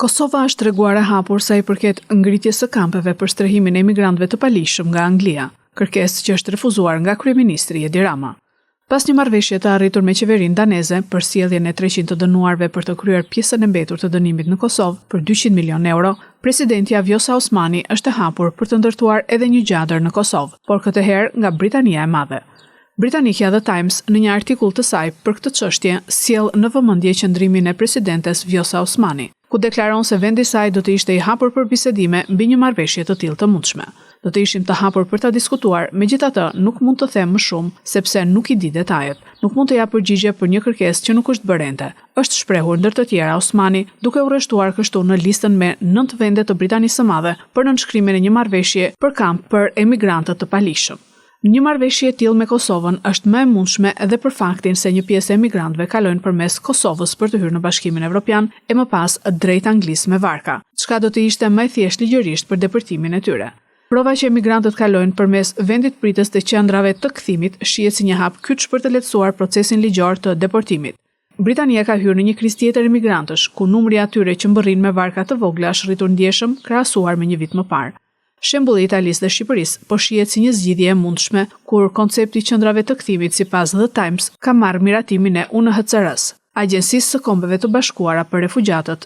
Kosova është treguar e hapur sa i përket ngritjes së kampeve për strehimin e emigrantëve të palishëm nga Anglia, kërkesë që është refuzuar nga kryeministri Edi Rama. Pas një marrëveshje të arritur me qeverinë daneze për sjelljen e 300 të dënuarve për të kryer pjesën e mbetur të dënimit në Kosovë për 200 milion euro, presidenti Vjosa Osmani është e hapur për të ndërtuar edhe një gjadër në Kosovë, por këtë herë nga Britania e Madhe. Britanikja The Times në një artikull të saj për këtë çështje sjell në vëmendje qëndrimin e presidentes Vjosa Osmani, ku deklaron se vendi i saj do të ishte i hapur për bisedime mbi një marrëveshje të tillë të mundshme. Do të ishim të hapur për ta diskutuar, megjithatë nuk mund të them më shumë sepse nuk i di detajet. Nuk mund të jap përgjigje për një kërkesë që nuk është bërë. Është shprehur ndër të tjera Osmani, duke u rreshtuar kështu në listën me 9 vende të Britanisë së Madhe për nënshkrimin e një marrëveshje për kamp për emigrantët të palishëm. Një marrëveshje e tillë me Kosovën është më e mundshme edhe për faktin se një pjesë e emigrantëve kalojnë përmes Kosovës për të hyrë në Bashkimin Evropian e më pas drejt Anglisë me varka, çka do të ishte më e thjeshtë ligjërisht për deportimin e tyre. Prova që emigrantët kalojnë përmes vendit pritës të qendrave të kthimit shihet si një hap kyç për të lehtësuar procesin ligjor të deportimit. Britania ka hyrë në një krizë tjetër emigrantësh, ku numri atyre që mbërrin me varka të vogla është rritur ndjeshëm krahasuar me një vit më parë. Shembulli i Italisë dhe Shqipërisë po shihet si një zgjidhje e mundshme, kur koncepti i qendrave të kthimit sipas The Times ka marrë miratimin e UNHCR-s, Agjencisë së Kombeve të Bashkuara për Refugjatët,